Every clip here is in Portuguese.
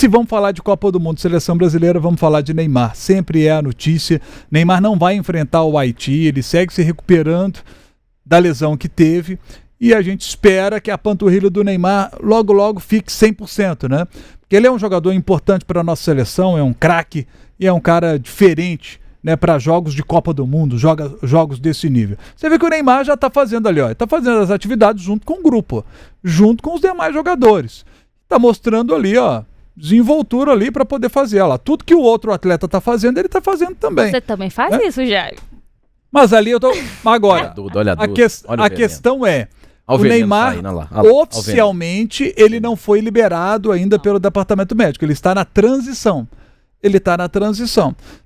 se vamos falar de Copa do Mundo, seleção brasileira, vamos falar de Neymar. Sempre é a notícia. Neymar não vai enfrentar o Haiti, ele segue se recuperando da lesão que teve. E a gente espera que a panturrilha do Neymar logo fique 100%, né? Porque ele é um jogador importante para a nossa seleção, é um craque e é um cara diferente, né, para jogos de Copa do Mundo, jogos desse nível. Você vê que o Neymar já está fazendo ali, está fazendo as atividades junto com o grupo, junto com os demais jogadores. Está mostrando ali, desenvoltura ali para poder fazer. Olha lá, tudo que o outro atleta está fazendo, ele está fazendo também. Você também faz isso, Jair? Mas ali eu tô... Agora, a questão é... O Neymar, oficialmente, ele não foi liberado ainda pelo departamento médico. Ele está na transição.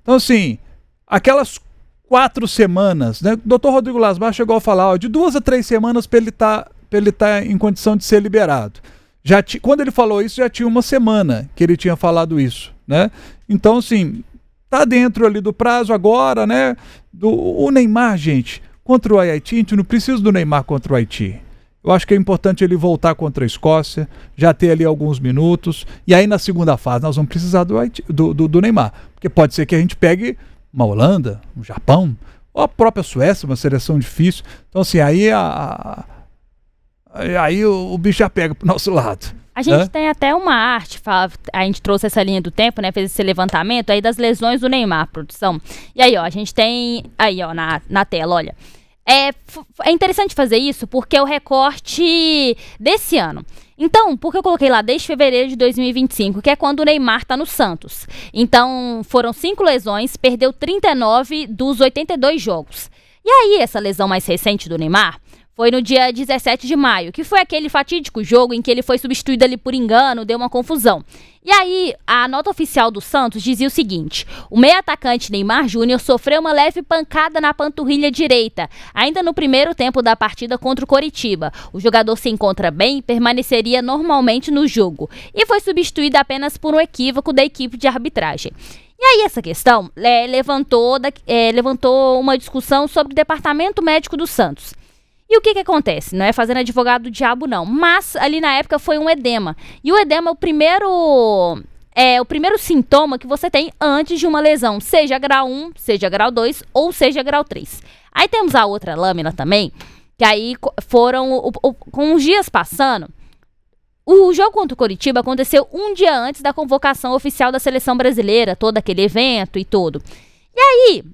Então, assim, aquelas 4 semanas, né? O doutor Rodrigo Lasmar chegou a falar, de 2 a 3 semanas para ele tá em condição de ser liberado. Quando ele falou isso, já tinha 1 semana que ele tinha falado isso, né? Então, assim, tá dentro ali do prazo agora, né? O Neymar, gente, contra o Haiti, a gente não precisa do Neymar contra o Haiti. Eu acho que é importante ele voltar contra a Escócia, já ter ali alguns minutos, e aí na segunda fase nós vamos precisar do Neymar, porque pode ser que a gente pegue uma Holanda, um Japão, ou a própria Suécia, uma seleção difícil. Então, assim, aí o bicho já pega pro nosso lado. A gente tem até uma arte, a gente trouxe essa linha do tempo, né, fez esse levantamento aí das lesões do Neymar, produção. E aí, a gente tem aí, na tela, olha. É interessante fazer isso porque é o recorte desse ano. Então, porque eu coloquei lá desde fevereiro de 2025, que é quando o Neymar tá no Santos. Então, foram 5 lesões, perdeu 39 dos 82 jogos. E aí, essa lesão mais recente do Neymar foi no dia 17 de maio, que foi aquele fatídico jogo em que ele foi substituído ali por engano, deu uma confusão. E aí, a nota oficial do Santos dizia o seguinte: o meio-atacante Neymar Júnior sofreu uma leve pancada na panturrilha direita, ainda no primeiro tempo da partida contra o Coritiba. O jogador se encontra bem e permaneceria normalmente no jogo, e foi substituído apenas por um equívoco da equipe de arbitragem. E aí essa questão levantou uma discussão sobre o departamento médico do Santos. E o que acontece? Não é fazendo advogado do diabo, não. Mas ali na época foi um edema. E o edema é o primeiro sintoma que você tem antes de uma lesão. Seja grau 1, seja grau 2 ou seja grau 3. Aí temos a outra lâmina também, que aí foram, com os dias passando, o jogo contra o Coritiba aconteceu um dia antes da convocação oficial da seleção brasileira, todo aquele evento e tudo. E aí,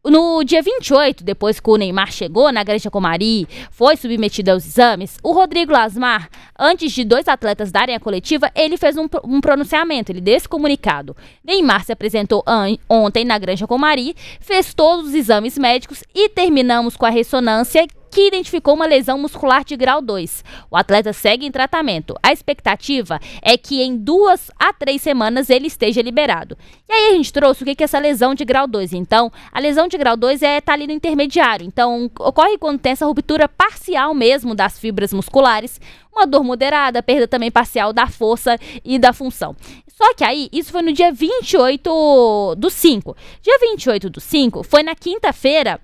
no dia 28, depois que o Neymar chegou na Granja Comari, foi submetido aos exames, o Rodrigo Lasmar, antes de 2 atletas darem a coletiva, ele fez um pronunciamento, ele deu esse comunicado. Neymar se apresentou ontem na Granja Comari, fez todos os exames médicos e terminamos com a ressonância que identificou uma lesão muscular de grau 2. O atleta segue em tratamento. A expectativa é que em 2 a 3 semanas ele esteja liberado. E aí a gente trouxe o que é essa lesão de grau 2. Então, a lesão de grau 2 tá ali no intermediário. Então, ocorre quando tem essa ruptura parcial mesmo das fibras musculares, uma dor moderada, perda também parcial da força e da função. Só que aí, isso foi no dia 28 do 5. Dia 28 do 5 foi na quinta-feira,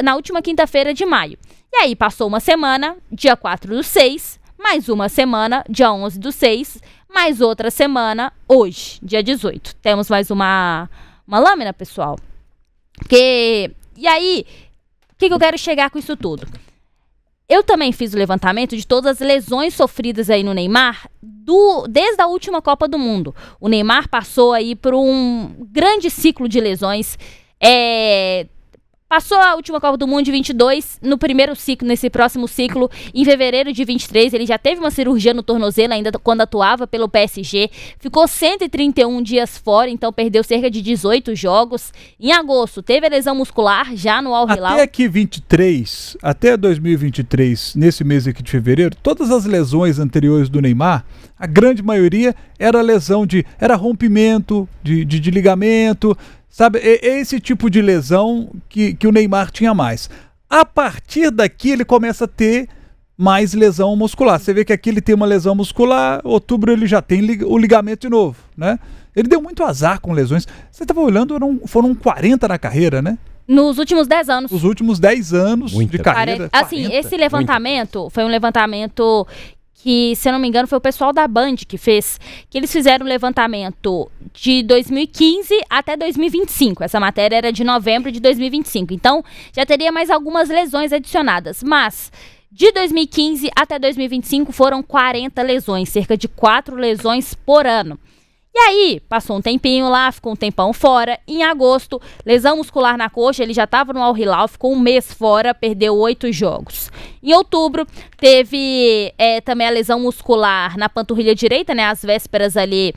na última quinta-feira de maio. E aí passou uma semana, dia 4 do 6, mais uma semana, dia 11 do 6, mais outra semana, hoje, dia 18. Temos mais uma lâmina, pessoal. E aí, o que eu quero chegar com isso tudo? Eu também fiz o levantamento de todas as lesões sofridas aí no Neymar desde a última Copa do Mundo. O Neymar passou aí por um grande ciclo de lesões. Passou a última Copa do Mundo de 22, no primeiro ciclo, nesse próximo ciclo, em fevereiro de 23, ele já teve uma cirurgia no tornozelo, ainda quando atuava pelo PSG, ficou 131 dias fora, então perdeu cerca de 18 jogos. Em agosto, teve a lesão muscular, já no Al Hilal. Até 2023, nesse mês aqui de fevereiro, todas as lesões anteriores do Neymar, a grande maioria era rompimento de ligamento. Sabe, é esse tipo de lesão que o Neymar tinha mais. A partir daqui ele começa a ter mais lesão muscular. Você vê que aqui ele tem uma lesão muscular, outubro ele já tem o ligamento de novo, né? Ele deu muito azar com lesões. Você estava olhando, foram 40 na carreira, né? Nos últimos 10 anos. Nos últimos 10 anos de carreira. Assim, esse levantamento foi um levantamento que, se eu não me engano, foi o pessoal da Band que fez, que eles fizeram o levantamento de 2015 até 2025. Essa matéria era de novembro de 2025. Então, já teria mais algumas lesões adicionadas. Mas, de 2015 até 2025, foram 40 lesões, cerca de 4 lesões por ano. E aí, passou um tempinho lá, ficou um tempão fora. Em agosto, lesão muscular na coxa, ele já estava no Al Hilal, ficou um mês fora, perdeu 8 jogos. Em outubro, teve também a lesão muscular na panturrilha direita, né, às vésperas ali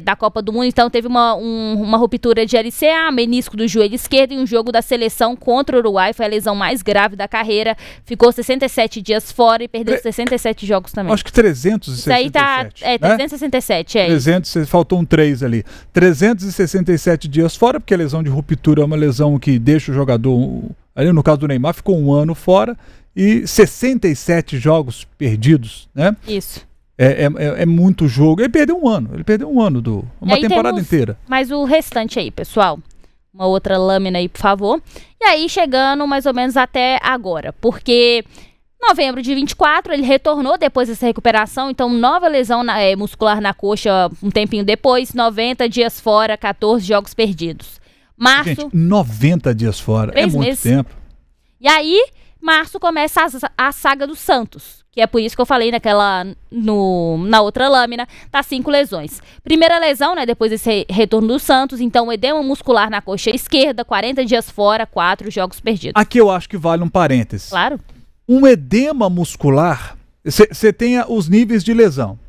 da Copa do Mundo. Então teve uma ruptura de LCA, menisco do joelho esquerdo, e um jogo da seleção contra o Uruguai, foi a lesão mais grave da carreira, ficou 67 dias fora e perdeu 67 jogos também. Acho que 367. Isso aí tá, 367, né? 300, faltou um 3 ali. 367 dias fora, porque a lesão de ruptura é uma lesão que deixa o jogador, ali no caso do Neymar, ficou um ano fora, e 67 jogos perdidos, né? Isso. É muito jogo. Ele perdeu um ano. Uma temporada inteira. Mas o restante aí, pessoal. Uma outra lâmina aí, por favor. E aí, chegando mais ou menos até agora. Porque em novembro de 24, ele retornou depois dessa recuperação. Então, nova lesão muscular na coxa um tempinho depois. 90 dias fora, 14 jogos perdidos. Março... Gente, 90 dias fora. 3 muito meses. Tempo. E aí, março começa a saga do Santos. Que é por isso que eu falei na outra lâmina, tá 5 lesões. Primeira lesão, né, depois desse retorno do Santos, então edema muscular na coxa esquerda, 40 dias fora, 4 jogos perdidos. Aqui eu acho que vale um parêntese. Claro. Um edema muscular, você tem os níveis de lesão.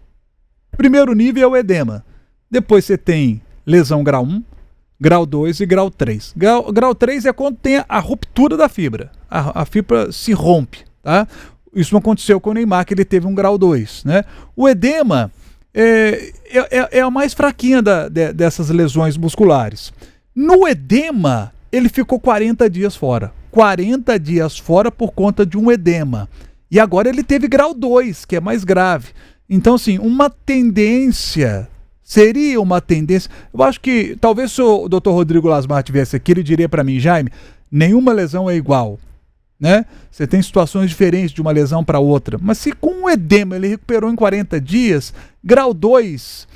Primeiro nível é o edema. Depois você tem lesão grau 1, grau 2 e grau 3. Grau 3 é quando tem a ruptura da fibra. A fibra se rompe, tá? Isso não aconteceu com o Neymar, que ele teve um grau 2, né? O edema é a mais fraquinha dessas lesões musculares. No edema, ele ficou 40 dias fora. 40 dias fora por conta de um edema. E agora ele teve grau 2, que é mais grave. Então, assim, seria uma tendência... Eu acho que, talvez se o Dr. Rodrigo Lasmar tivesse aqui, ele diria para mim, Jaime, nenhuma lesão é igual. Né? Você tem situações diferentes de uma lesão para outra, mas se com um edema ele recuperou em 40 dias, grau 2,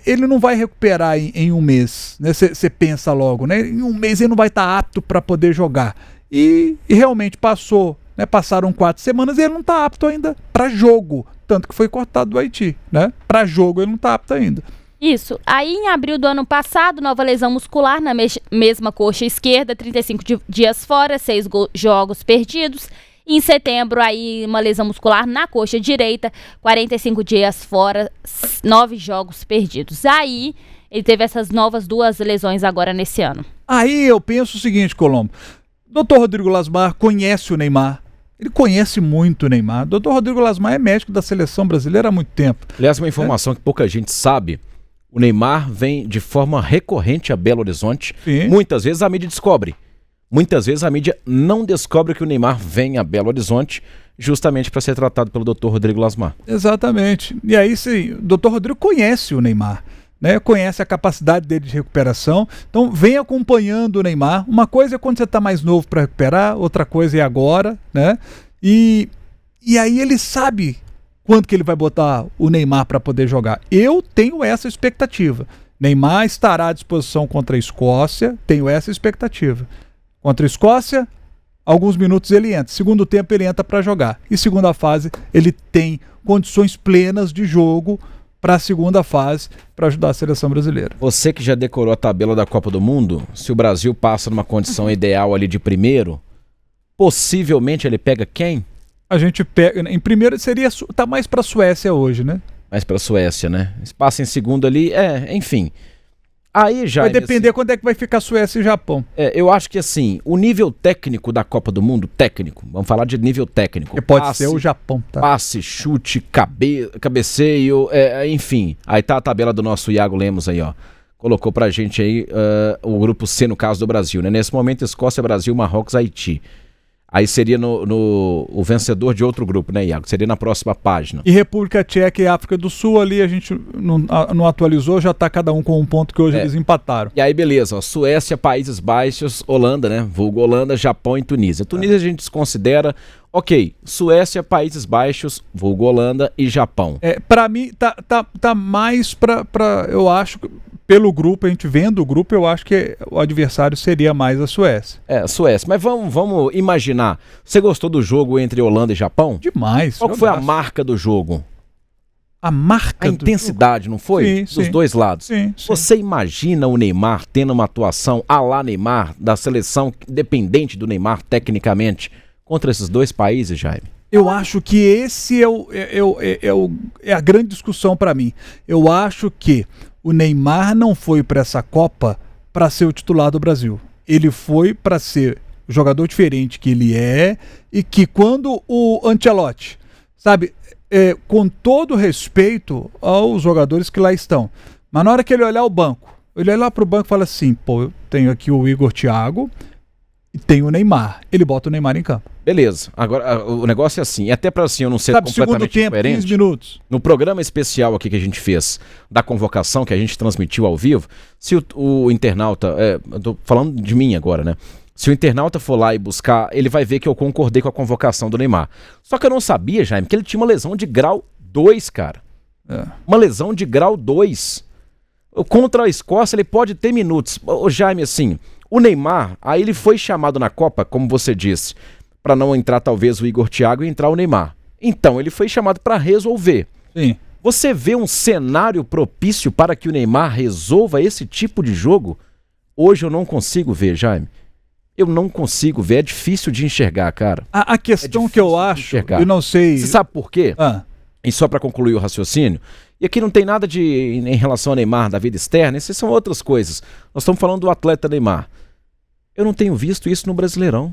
ele não vai recuperar em um mês, né? Você pensa logo, né? Em um mês ele não vai estar apto para poder jogar, e realmente passaram 4 semanas e ele não está apto ainda para jogo, tanto que foi cortado do Haiti, né? Para jogo ele não está apto ainda. Isso. Aí, em abril do ano passado, nova lesão muscular na mesma coxa esquerda, 35 dias fora, 6 jogos perdidos. Em setembro, aí, uma lesão muscular na coxa direita, 45 dias fora, 9 jogos perdidos. Aí, ele teve essas novas 2 lesões agora nesse ano. Aí eu penso o seguinte, Colombo. Dr. Rodrigo Lasmar conhece o Neymar. Ele conhece muito o Neymar. Dr. Rodrigo Lasmar é médico da seleção brasileira há muito tempo. Aliás, uma informação que pouca gente sabe... O Neymar vem de forma recorrente a Belo Horizonte. Sim. Muitas vezes a mídia descobre. Muitas vezes a mídia não descobre que o Neymar vem a Belo Horizonte justamente para ser tratado pelo Dr. Rodrigo Lasmar. Exatamente. E aí, sim, o Dr. Rodrigo conhece o Neymar, né? Conhece a capacidade dele de recuperação. Então, vem acompanhando o Neymar. Uma coisa é quando você está mais novo para recuperar, outra coisa é agora, né? E aí ele sabe... Quando que ele vai botar o Neymar para poder jogar? Eu tenho essa expectativa. Neymar estará à disposição contra a Escócia, tenho essa expectativa. Contra a Escócia, alguns minutos ele entra. Segundo tempo ele entra para jogar. E segunda fase ele tem condições plenas de jogo para a segunda fase, para ajudar a seleção brasileira. Você que já decorou a tabela da Copa do Mundo, se o Brasil passa numa condição ideal ali de primeiro, possivelmente ele pega quem? A gente pega, em primeiro tá mais para a Suécia hoje, né? Mais para a Suécia, né? Se passa em segundo ali, enfim. Aí já vai depender quando é que vai ficar Suécia e Japão. Eu acho que assim, o nível técnico da Copa do Mundo, vamos falar de nível técnico. Pode ser o Japão, tá? Passe, chute, cabeceio, enfim. Aí tá a tabela do nosso Iago Lemos aí, ó. Colocou pra gente aí o grupo C no caso do Brasil, né? Nesse momento, Escócia, Brasil, Marrocos, Haiti. Aí seria o vencedor de outro grupo, né, Iago? Seria na próxima página. E República Tcheca e África do Sul, ali a gente não atualizou, já tá cada um com um ponto que hoje eles empataram. E aí, beleza, ó, Suécia, Países Baixos, Holanda, né? Vulgo Holanda, Japão e Tunísia. Tunísia a gente desconsidera. Ok, Suécia, Países Baixos, vulgo Holanda e Japão. Pra mim, tá mais pra eu acho, pelo grupo, a gente vendo o grupo, eu acho que o adversário seria mais a Suécia. Suécia. Mas vamos imaginar. Você gostou do jogo entre Holanda e Japão? Demais. Qual foi a marca do jogo? A marca A intensidade, não foi? Sim, Dos dois lados. Sim. Você imagina o Neymar tendo uma atuação à la Neymar, da seleção independente do Neymar, tecnicamente, contra esses dois países, Jaime? Eu acho que esse é a grande discussão pra mim. Eu acho que o Neymar não foi pra essa Copa pra ser o titular do Brasil. Ele foi pra ser o jogador diferente que ele é, e que quando o Ancelotti, sabe, com todo respeito aos jogadores que lá estão, mas na hora que ele olhar o banco, ele olhar pro banco e fala assim, pô, eu tenho aqui o Igor Thiago e tenho o Neymar. Ele bota o Neymar em campo. Beleza. Agora, o negócio é assim, até pra assim eu não ser Sabe, completamente segundo tempo, incoerente. 15 minutos. No programa especial aqui que a gente fez da convocação, que a gente transmitiu ao vivo, se o internauta, eu tô falando de mim agora, né? Se o internauta for lá e buscar, ele vai ver que eu concordei com a convocação do Neymar. Só que eu não sabia, Jaime, que ele tinha uma lesão de grau 2, cara. Uma lesão de grau 2. Contra a Escócia, ele pode ter minutos. Ô, Jaime, assim, o Neymar, aí ele foi chamado na Copa, como você disse, para não entrar talvez o Igor Thiago e entrar o Neymar. Então, ele foi chamado para resolver. Sim. Você vê um cenário propício para que o Neymar resolva esse tipo de jogo? Hoje eu não consigo ver, Jaime. Eu não consigo ver, é difícil de enxergar, cara. A questão que eu acho, eu não sei... Você sabe por quê? E só para concluir o raciocínio, e aqui não tem nada em relação ao Neymar, da vida externa, essas são outras coisas. Nós estamos falando do atleta Neymar. Eu não tenho visto isso no Brasileirão.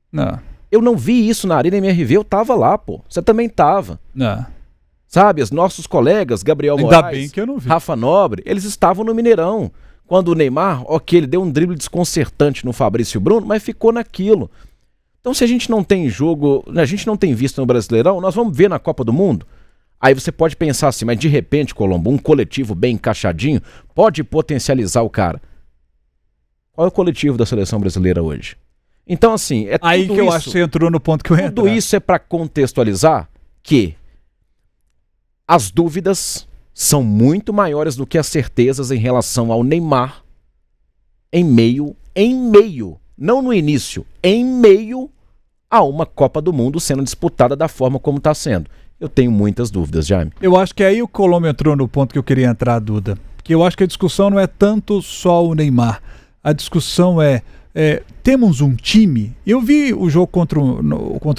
Não. Eu não vi isso na Arena MRV, eu tava lá, pô. Você também tava. Não. Sabe, os nossos colegas, Gabriel Ainda Moraes, bem que eu não vi. Rafa Nobre, eles estavam no Mineirão. Quando o Neymar, ok, ele deu um drible desconcertante no Fabrício Bruno, mas ficou naquilo. Então se a gente não tem jogo, a gente não tem visto no Brasileirão, nós vamos ver na Copa do Mundo. Aí você pode pensar assim, mas de repente, Colombo, um coletivo bem encaixadinho pode potencializar o cara. Qual é o coletivo da seleção brasileira hoje? Então assim, é tudo aí que eu acho que você entrou no ponto que eu ia tudo isso é para contextualizar que as dúvidas são muito maiores do que as certezas em relação ao Neymar em meio, não no início, em meio a uma Copa do Mundo sendo disputada da forma como está sendo. Eu tenho muitas dúvidas, Jaime. Eu acho que aí o Colombo entrou no ponto que eu queria entrar, Duda. Porque eu acho que a discussão não é tanto só o Neymar. A discussão temos um time. Eu vi o jogo contra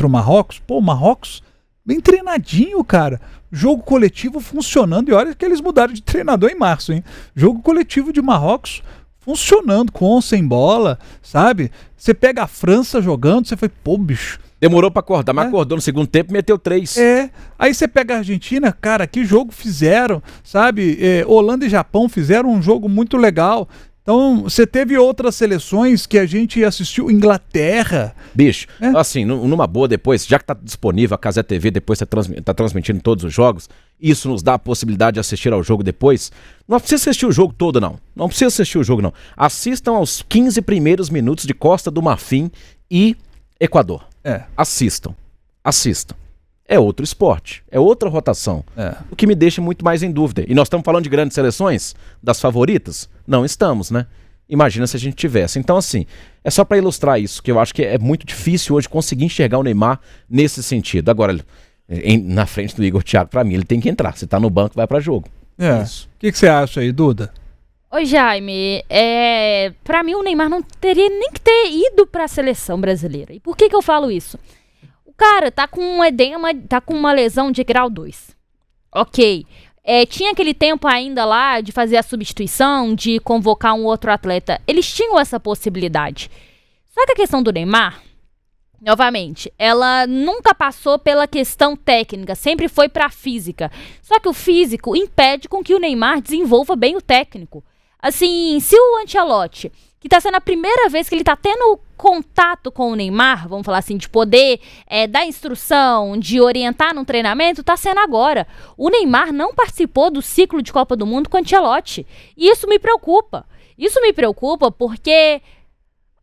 o Marrocos. Pô, o Marrocos bem treinadinho, cara. Jogo coletivo funcionando. E olha que eles mudaram de treinador em março, hein? Jogo coletivo de Marrocos funcionando, com ou sem bola, sabe? Você pega a França jogando, você foi, pô, bicho. Demorou pra acordar, mas acordou no segundo tempo e meteu 3. Aí você pega a Argentina, cara, que jogo fizeram, sabe? Holanda e Japão fizeram um jogo muito legal. Então, você teve outras seleções que a gente assistiu, Inglaterra. Bicho, assim, numa boa depois, já que tá disponível a Cazé TV, depois tá transmitindo todos os jogos, isso nos dá a possibilidade de assistir ao jogo depois. Não precisa assistir o jogo todo, não. Não precisa assistir o jogo, não. Assistam aos 15 primeiros minutos de Costa do Marfim e Equador. Assistam. É outro esporte, é outra rotação. O que me deixa muito mais em dúvida. E nós estamos falando de grandes seleções? Das favoritas? Não estamos, né? Imagina se a gente tivesse. Então, assim, é só para ilustrar isso, que eu acho que é muito difícil hoje conseguir enxergar o Neymar nesse sentido. Agora, na frente do Igor Thiago, para mim, ele tem que entrar. Se tá no banco, vai para jogo. O que você acha aí, Duda? Ô, Jaime, pra mim o Neymar não teria nem que ter ido pra seleção brasileira. E por que eu falo isso? O cara tá com um edema, tá com uma lesão de grau 2. Ok. Tinha aquele tempo ainda lá de fazer a substituição, de convocar um outro atleta. Eles tinham essa possibilidade. Só que a questão do Neymar, novamente, ela nunca passou pela questão técnica, sempre foi pra física. Só que o físico impede com que o Neymar desenvolva bem o técnico. Assim, se o Ancelotti que tá sendo a primeira vez que ele tá tendo contato com o Neymar, vamos falar assim, de poder dar instrução, de orientar no treinamento, tá sendo agora. O Neymar não participou do ciclo de Copa do Mundo com o Ancelotti. E isso me preocupa. Isso me preocupa porque...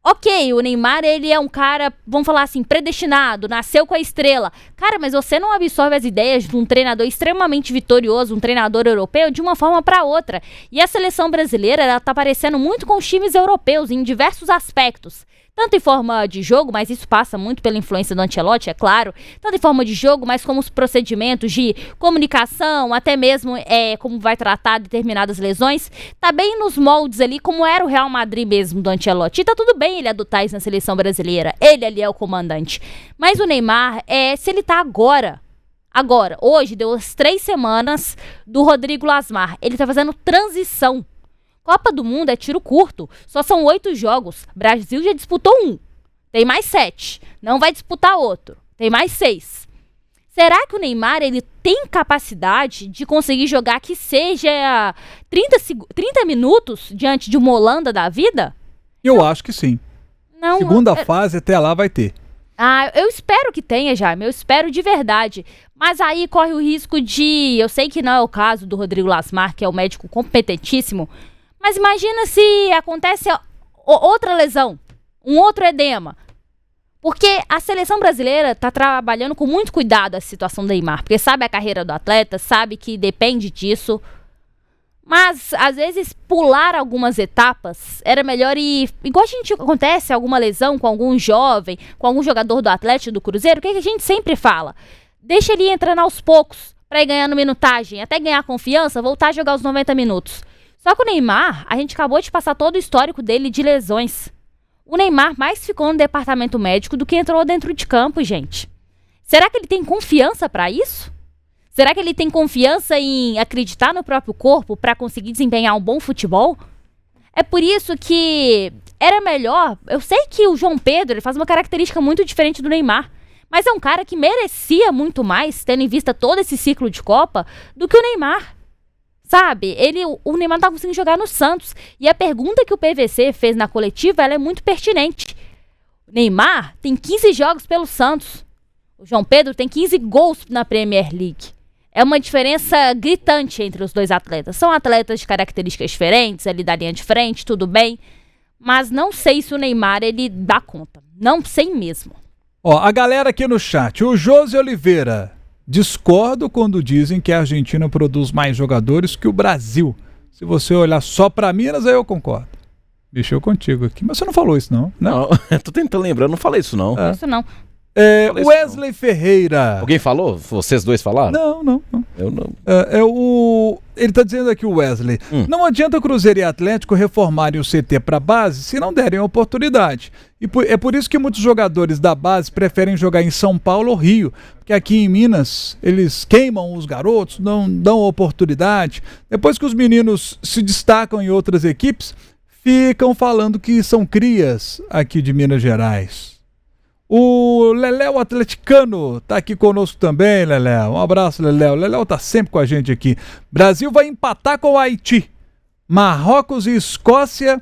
Ok, o Neymar, ele é um cara, vamos falar assim, predestinado, nasceu com a estrela. Cara, mas você não absorve as ideias de um treinador extremamente vitorioso, um treinador europeu, de uma forma para outra. E a seleção brasileira, ela tá parecendo muito com os times europeus em diversos aspectos. Tanto em forma de jogo, mas isso passa muito pela influência do Ancelotti, é claro. Tanto em forma de jogo, mas como os procedimentos de comunicação, até mesmo como vai tratar determinadas lesões. Tá bem nos moldes ali, como era o Real Madrid mesmo do Ancelotti. E tá tudo bem ele adotar isso na seleção brasileira. Ele ali é o comandante. Mas o Neymar, se ele tá agora, hoje, deu as 3 semanas do Rodrigo Lasmar. Ele tá fazendo transição. Copa do Mundo é tiro curto, só são 8 jogos. Brasil já disputou 1, tem mais 7, não vai disputar outro, tem mais 6. Será que o Neymar ele tem capacidade de conseguir jogar que seja 30 minutos diante de uma Holanda da vida? Eu acho que sim. Não, segunda fase até lá vai ter. Eu espero que tenha, Jaime, eu espero de verdade. Mas aí corre o risco de... Eu sei que não é o caso do Rodrigo Lasmar, que é um médico competentíssimo, mas imagina se acontece outra lesão, um outro edema. Porque a seleção brasileira está trabalhando com muito cuidado a situação do Neymar. Porque sabe a carreira do atleta, sabe que depende disso. Mas, às vezes, pular algumas etapas era melhor ir... Igual acontece alguma lesão com algum jovem, com algum jogador do Atlético, do Cruzeiro, o que a gente sempre fala? Deixa ele ir entrando aos poucos, para ir ganhando minutagem, até ganhar confiança, voltar a jogar os 90 minutos. Só que o Neymar, a gente acabou de passar todo o histórico dele de lesões. O Neymar mais ficou no departamento médico do que entrou dentro de campo, gente. Será que ele tem confiança para isso? Será que ele tem confiança em acreditar no próprio corpo para conseguir desempenhar um bom futebol? É por isso que era melhor... Eu sei que o João Pedro ele faz uma característica muito diferente do Neymar, mas é um cara que merecia muito mais, tendo em vista todo esse ciclo de Copa, do que o Neymar. Sabe, o Neymar não tá conseguindo jogar no Santos. E a pergunta que o PVC fez na coletiva, ela é muito pertinente. O Neymar tem 15 jogos pelo Santos. O João Pedro tem 15 gols na Premier League. É uma diferença gritante entre os dois atletas. São atletas de características diferentes, ali da linha de frente, tudo bem. Mas não sei se o Neymar, ele dá conta. Não sei mesmo. Ó, a galera aqui no chat. O José Oliveira... Discordo quando dizem que a Argentina produz mais jogadores que o Brasil. Se você olhar só pra Minas, aí eu concordo. Mexeu contigo aqui. Mas você não falou isso, não? Não, tô tentando lembrar, eu não falei isso, não. Isso não. Wesley Ferreira. Alguém falou? Vocês dois falaram? Não. Eu não. Ele tá dizendo aqui, o Wesley. Não adianta Cruzeiro e Atlético reformarem o CT pra base se não derem a oportunidade. É por isso que muitos jogadores da base preferem jogar em São Paulo ou Rio. Porque aqui em Minas, eles queimam os garotos, não dão oportunidade. Depois que os meninos se destacam em outras equipes, ficam falando que são crias aqui de Minas Gerais. O Leléo atleticano tá aqui conosco também, Leléo. Um abraço, Leléo. O Leléo tá sempre com a gente aqui. Brasil vai empatar com o Haiti. Marrocos e Escócia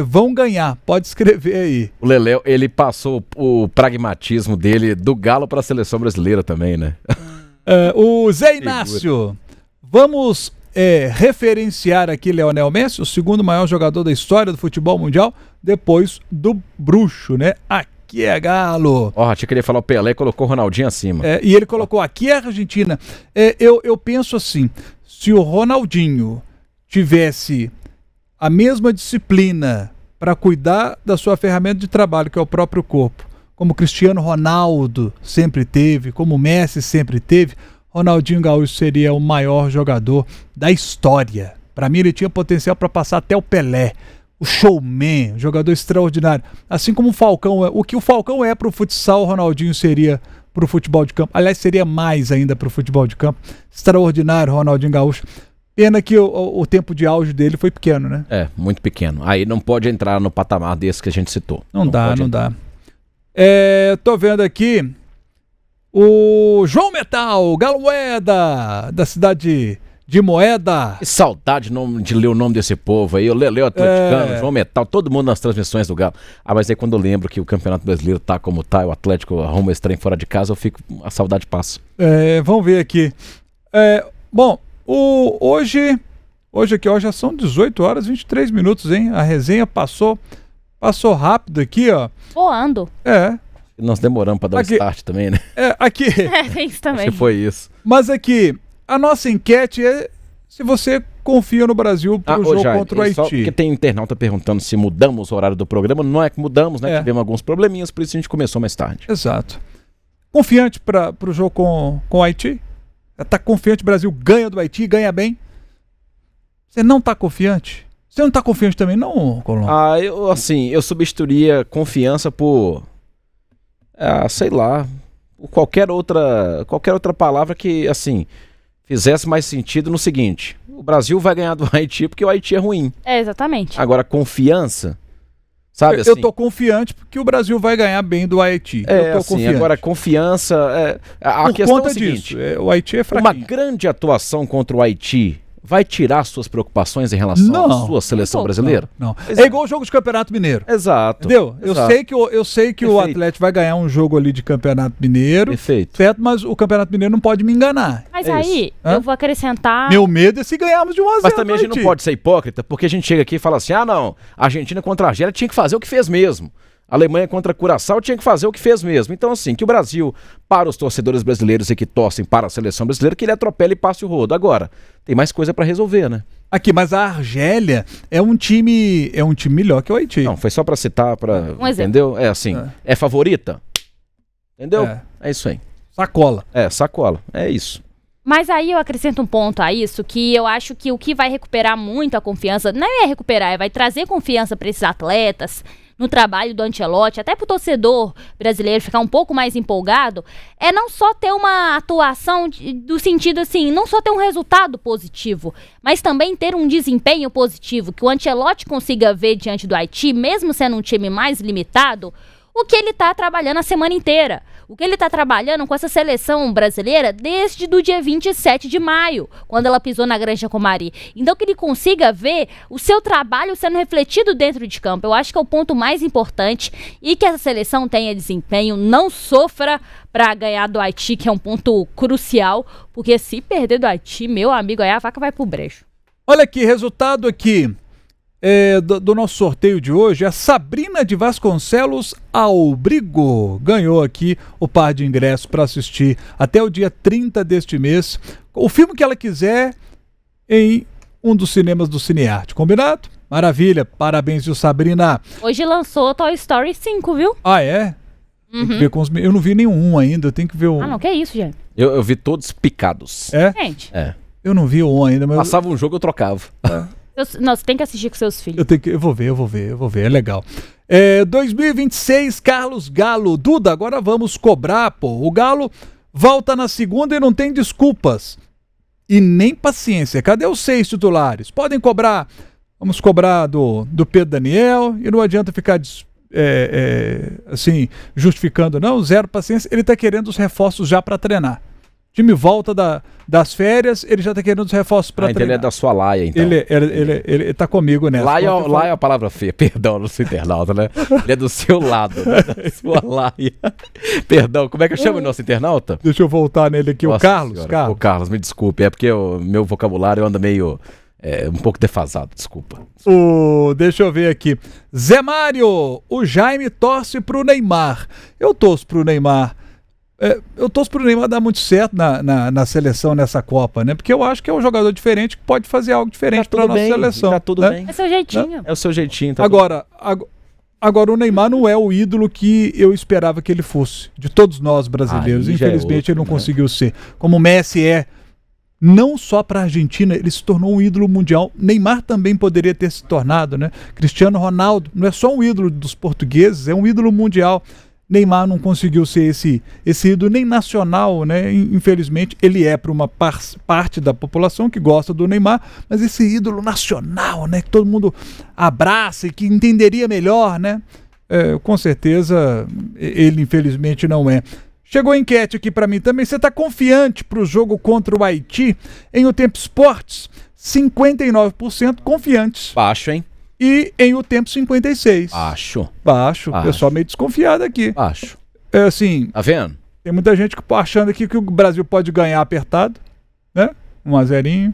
vão ganhar. Pode escrever aí. O Leléo, ele passou o pragmatismo dele do Galo para a seleção brasileira também, né? O Zé Inácio. Vamos referenciar aqui Lionel Messi, o segundo maior jogador da história do futebol mundial, depois do Bruxo, né? Aqui é Galo. Ó, tinha queria falar o Pelé e colocou o Ronaldinho acima. E ele colocou aqui é Argentina. Eu penso assim, se o Ronaldinho tivesse a mesma disciplina para cuidar da sua ferramenta de trabalho, que é o próprio corpo, como Cristiano Ronaldo sempre teve, como o Messi sempre teve, Ronaldinho Gaúcho seria o maior jogador da história. Para mim ele tinha potencial para passar até o Pelé, o showman, jogador extraordinário. Assim como o Falcão o que o Falcão é para o futsal, o Ronaldinho seria para o futebol de campo. Aliás, seria mais ainda para o futebol de campo. Extraordinário, Ronaldinho Gaúcho. Pena que o tempo de auge dele foi pequeno, né? Muito pequeno. Aí não pode entrar no patamar desse que a gente citou. Não dá. Tô vendo aqui o João Metal, Galoeda, da cidade de moeda. Que saudade de ler o nome desse povo aí. O Leleu atleticano, João Metal, todo mundo nas transmissões do Galo. Mas aí quando eu lembro que o Campeonato Brasileiro tá como tá, o Atlético arruma esse trem fora de casa, a saudade passa. Vamos ver aqui. Bom, hoje já são 18 horas e 23 minutos, hein? A resenha passou rápido aqui, ó. Voando. Nós demoramos para dar o start também, né? Aqui. Tem isso também. Acho que foi isso. Mas aqui, a nossa enquete é se você confia no Brasil pro jogo contra o Haiti. Só porque tem internauta perguntando se mudamos o horário do programa. Não é que mudamos, né? Tivemos alguns probleminhas, por isso a gente começou mais tarde. Exato. Confiante pro jogo com o Haiti? Tá confiante, o Brasil ganha do Haiti, ganha bem? Você não tá confiante? Você não tá confiante também, não, Colombo? Eu substituiria confiança por... sei lá, qualquer outra palavra que, assim, fizesse mais sentido no seguinte: o Brasil vai ganhar do Haiti porque o Haiti é ruim. Exatamente. Agora, confiança, sabe assim... Eu tô confiante porque o Brasil vai ganhar bem do Haiti. Eu tô confiante. Agora, confiança... a por questão conta é a seguinte, disso, o Haiti é fraquinho. Uma grande atuação contra o Haiti vai tirar suas preocupações em relação à sua seleção brasileira? Não. É igual o jogo de Campeonato Mineiro. Exato. Entendeu? Exato. Eu sei que o Atlético vai ganhar um jogo ali de Campeonato Mineiro. Perfeito. Certo, mas o Campeonato Mineiro não pode me enganar. Mas aí, eu vou acrescentar... Meu medo é se ganharmos de 1 a 0. Mas também a gente não pode ser hipócrita, porque a gente chega aqui e fala assim: não, a Argentina contra a Argélia tinha que fazer o que fez mesmo. A Alemanha contra a Curaçao tinha que fazer o que fez mesmo. Então, assim, que o Brasil, para os torcedores brasileiros e que torcem para a seleção brasileira, que ele atropele e passe o rodo. Agora, tem mais coisa para resolver, né? Aqui, mas a Argélia é um time melhor que o Haiti. Não, foi só para citar, entendeu? É favorita? Entendeu? É isso aí. Sacola. Sacola. É isso. Mas aí eu acrescento um ponto a isso, que eu acho que o que vai recuperar muito a confiança, não é recuperar, vai trazer confiança para esses atletas, no trabalho do Ancelotti, até pro torcedor brasileiro ficar um pouco mais empolgado, é não só ter uma atuação do sentido assim, não só ter um resultado positivo, mas também ter um desempenho positivo, que o Ancelotti consiga ver diante do Haiti, mesmo sendo um time mais limitado, o que ele tá trabalhando a semana inteira. O que ele tá trabalhando com essa seleção brasileira desde do dia 27 de maio, quando ela pisou na Granja Comari. Então que ele consiga ver o seu trabalho sendo refletido dentro de campo. Eu acho que é o ponto mais importante, e que essa seleção tenha desempenho, não sofra para ganhar do Haiti, que é um ponto crucial, porque se perder do Haiti, meu amigo, aí a vaca vai pro brejo. Olha aqui, resultado aqui do nosso sorteio de hoje. A Sabrina de Vasconcelos Albrigo ganhou aqui o par de ingressos para assistir até o dia 30 deste mês o filme que ela quiser em um dos cinemas do Cinearte. Combinado? Maravilha, parabéns, viu, Sabrina? Hoje lançou Toy Story 5, viu? Ah, é? Tem que ver com eu não vi nenhum ainda, eu tenho que ver o... Ah, não, que isso, gente? Eu vi todos picados. Gente. Eu não vi um ainda, mas... Passava um jogo, eu trocava. Você tem que assistir com seus filhos. Eu vou ver, é legal. 2026, Carlos Galo. Duda, agora vamos cobrar, pô. O Galo volta na segunda e não tem desculpas. E nem paciência. Cadê os 6 titulares? Podem cobrar. Vamos cobrar do Pedro Daniel e não adianta ficar assim, justificando, não. Zero paciência. Ele tá querendo os reforços já para treinar. O time volta das férias, ele já tá querendo os reforços para treinar. Ele é da sua laia, então. Ele tá comigo nessa. Laia é a palavra feia, perdão, no seu internauta, né? Ele é do seu lado, né? Da sua laia. Perdão, como é que eu chamo o nosso internauta? Deixa eu voltar nele aqui, o Carlos. O Carlos, me desculpe, é porque o meu vocabulário anda meio... um pouco defasado, desculpa. Deixa eu ver aqui. Zé Mário, o Jaime torce pro Neymar. Eu torço pro Neymar. Eu torço pro Neymar dar muito certo na seleção nessa Copa, né? Porque eu acho que é um jogador diferente que pode fazer algo diferente pra nossa seleção. Tá tudo bem. É seu jeitinho. É o seu jeitinho. Tá Agora o Neymar não é o ídolo que eu esperava que ele fosse, de todos nós brasileiros. Infelizmente ele não conseguiu ser. Como o Messi não só para a Argentina, ele se tornou um ídolo mundial. Neymar também poderia ter se tornado, né? Cristiano Ronaldo não é só um ídolo dos portugueses, é um ídolo mundial. Neymar não conseguiu ser esse ídolo nem nacional, né? Infelizmente, ele é para uma parte da população que gosta do Neymar, mas esse ídolo nacional, né? Que todo mundo abraça e que entenderia melhor, né? Com certeza, ele infelizmente não é. Chegou a enquete aqui pra mim também. Você tá confiante pro jogo contra o Haiti? Em O Tempo Esportes, 59% confiantes. Baixo, hein? E em O Tempo 56%. Baixo. O pessoal meio desconfiado aqui. Baixo. É assim... Tá vendo? Tem muita gente achando aqui que o Brasil pode ganhar apertado, né? 1-0.